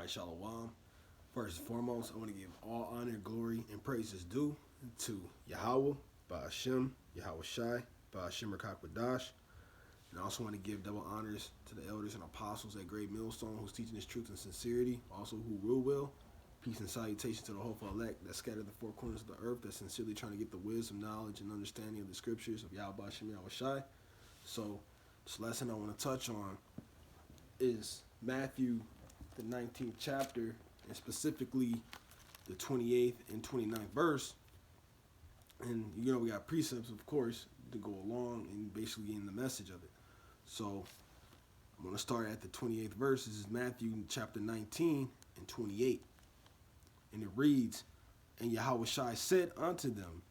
right, Shalom. First and foremost, I want to give all honor, glory, and praises due to Yahweh, Ba'ashem, Yahweh Shai, Ba'ashem Rakakwadash. And I also want to give double honors to the elders and apostles at Great Millstone who's teaching this truth and sincerity, also who rule well. Peace and salutation to the hopeful elect that scattered the four corners of the earth that's sincerely trying to get the wisdom, knowledge, and understanding of the scriptures of Yahweh Ba'ashem, Yahweh Shai. So, this lesson I want to touch on is Matthew, the 19th chapter, and specifically the 28th and 29th verse. And, we got precepts, of course, to go along and basically in the message of it. So, I'm going to start at the 28th verse. This is Matthew chapter 19 and 28. And it reads, "And Yahweh Shai said unto them,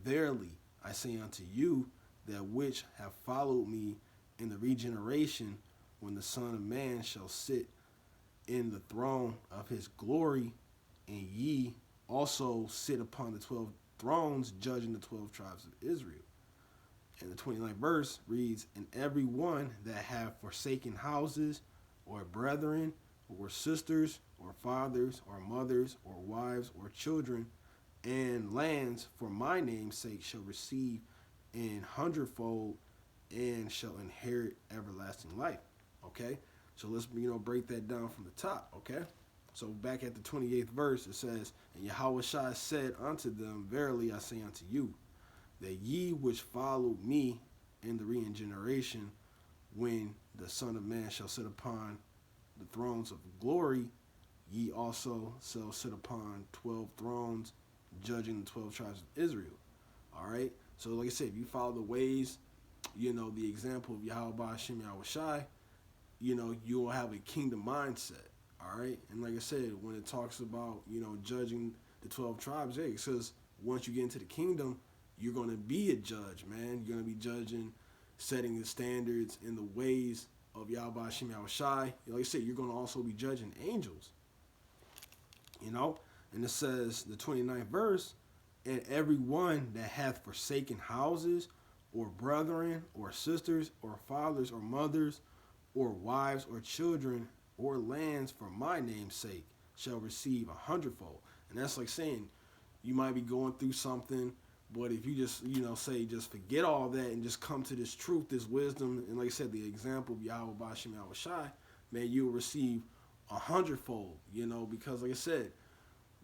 Verily I say unto you, that which have followed me in the regeneration, when the Son of Man shall sit in the throne of his glory, and ye also sit upon the 12 thrones, judging the 12 tribes of Israel." And the 29th verse reads, "And every one that have forsaken houses, or brethren, or sisters, or fathers, or mothers, or wives, or children, and lands for my name's sake shall receive an hundredfold, and shall inherit everlasting life." Okay, so let's break that down from the top. Okay, so back at the 28th verse, it says, "And Yahweh Shai said unto them, Verily I say unto you, that ye which follow me in the regeneration, when the Son of Man shall sit upon the thrones of glory, ye also shall sit upon 12 thrones, judging the 12 tribes of Israel." All right, so like I said, if you follow the ways, the example of Yahweh Ba'ashem, Yahweh Shai, you will have a kingdom mindset. All right, and like I said, when it talks about judging the 12 tribes, it says once you get into the kingdom, you're going to be a judge, man. You're going to be judging, setting the standards in the ways of Yahweh Ba'ashem, Yahweh Shai. Like I said, you're going to also be judging angels. And it says, the 29th verse, "And every one that hath forsaken houses, or brethren, or sisters, or fathers, or mothers, or wives, or children, or lands for my name's sake, shall receive a hundredfold." And that's like saying you might be going through something, but if you just, just forget all that and just come to this truth, this wisdom, and like I said, the example of Yahweh Ba'ashem, Yahweh Shai, man, you'll receive a hundredfold, because like I said,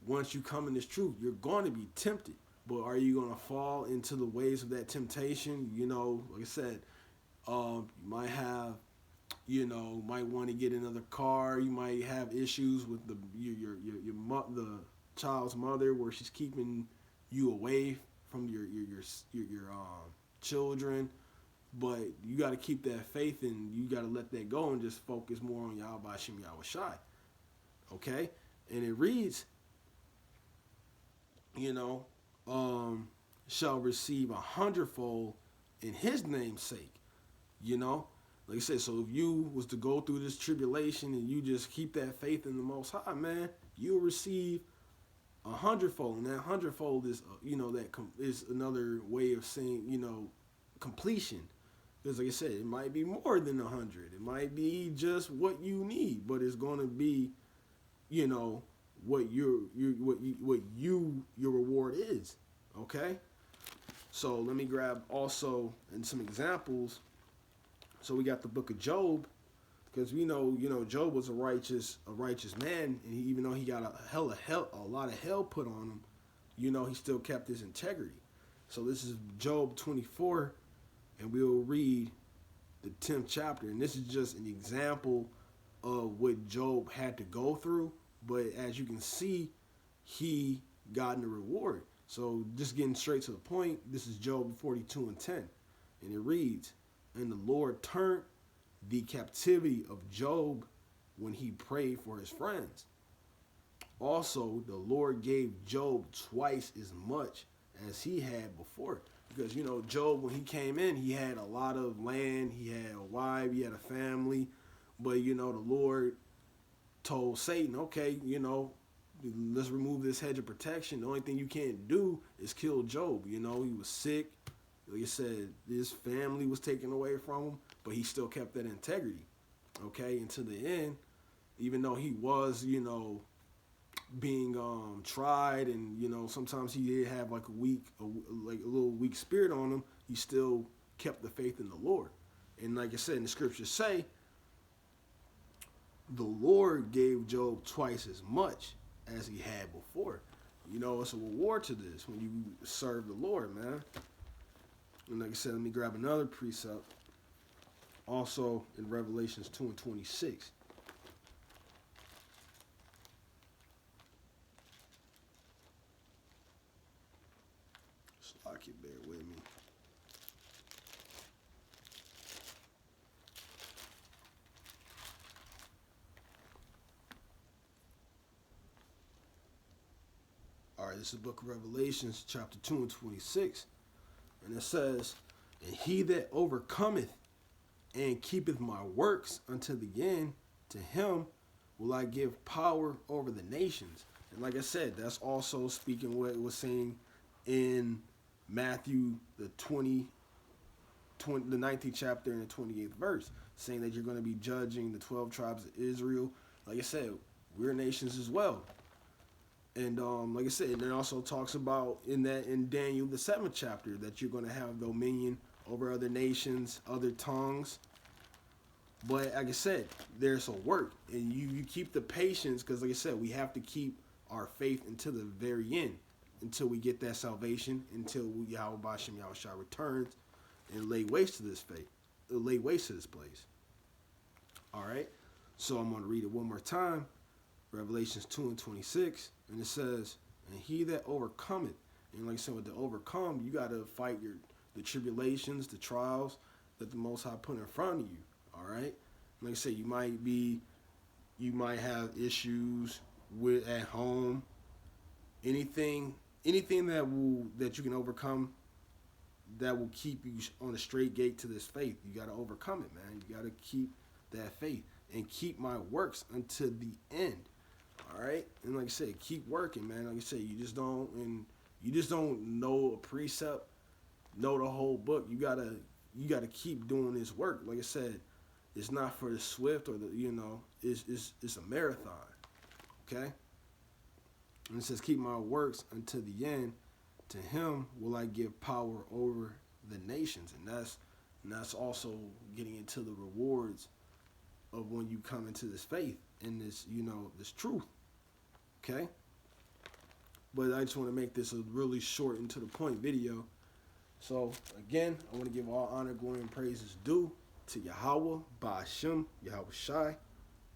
once you come in this truth, you're going to be tempted. But are you going to fall into the ways of that temptation? Like I said, you might have, might want to get another car. You might have issues with the child's mother, where she's keeping you away from your children. But you got to keep that faith, and you got to let that go and just focus more on Yahweh Ba'ashem, Yahweh Shai. Okay, and it reads, shall receive a hundredfold in his name's sake. Like I said, so if you was to go through this tribulation and you just keep that faith in the Most High, man, you'll receive a hundredfold. And that hundredfold is, is another way of saying, completion. Because like I said, it might be more than 100. It might be just what you need, but it's going to be, what your reward is. Okay, so let me grab also and some examples. So we got the book of Job, because we know Job was a righteous man, and even though he got a lot of hell put on him, he still kept his integrity. So this is Job 24, and we'll read the 10th chapter, and this is just an example of what Job had to go through. But as you can see, he got a reward. So just getting straight to the point, this is Job 42 and 10. And it reads, "And the Lord turned the captivity of Job when he prayed for his friends. Also, the Lord gave Job twice as much as he had before." Because, Job, when he came in, he had a lot of land, he had a wife, he had a family. But, the Lord told Satan, okay, let's remove this hedge of protection. The only thing you can't do is kill Job. He was sick. Like I said, his family was taken away from him, but he still kept that integrity. Okay, and to the end, even though he was, being tried, and sometimes he did have like like a little weak spirit on him, he still kept the faith in the Lord. And like I said, in the scriptures say, the Lord gave Job twice as much as he had before. It's a reward to this when you serve the Lord, man. And like I said, let me grab another precept. Also in Revelations 2:26. Slock it, bear with me. All right, this is the book of Revelations, chapter 2:26. And it says, "And he that overcometh and keepeth my works unto the end, to him will I give power over the nations." And like I said, that's also speaking what it was saying in Matthew the 19th chapter and the 28th verse, saying that you're going to be judging the 12 tribes of Israel. Like I said, we're nations as well. And like I said, and it also talks about in Daniel the 7th chapter that you're going to have dominion over other nations, other tongues. But like I said, there's a work, and you keep the patience, because like I said, we have to keep our faith until the very end, until we get that salvation, until Yahweh Bashem Yahushua returns and lay waste to this faith, lay waste to this place. All right, so I'm going to read it one more time. Revelations 2:26, and it says, "And he that overcometh," and like I said, with the overcome, you got to fight the tribulations, the trials that the Most High put in front of you. All right, like I said, you might have issues with at home. Anything that you can overcome, that will keep you on the straight gate to this faith. You got to overcome it, man. You got to keep that faith and keep my works until the end. All right, and like I said, keep working, man. Like I said, you just don't know a precept, know the whole book. You gotta keep doing this work. Like I said, it's not for the swift or it's a marathon. Okay, and it says, "Keep my works until the end. To him will I give power over the nations," and that's also getting into the rewards of when you come into this faith and this truth. Okay, but I just want to make this a really short and to the point video. So again, I want to give all honor, glory, and praises due to Yahweh, Ba'ashem, Yahweh Shai,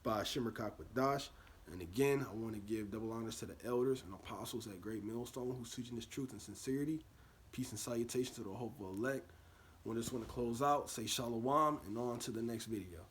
Ba'ashem Rakakwadash. And again, I want to give double honors to the elders and apostles at Great Millstone who's teaching this truth and sincerity. Peace and salutation to the hopeful elect. I just want to close out, say shalom, and on to the next video.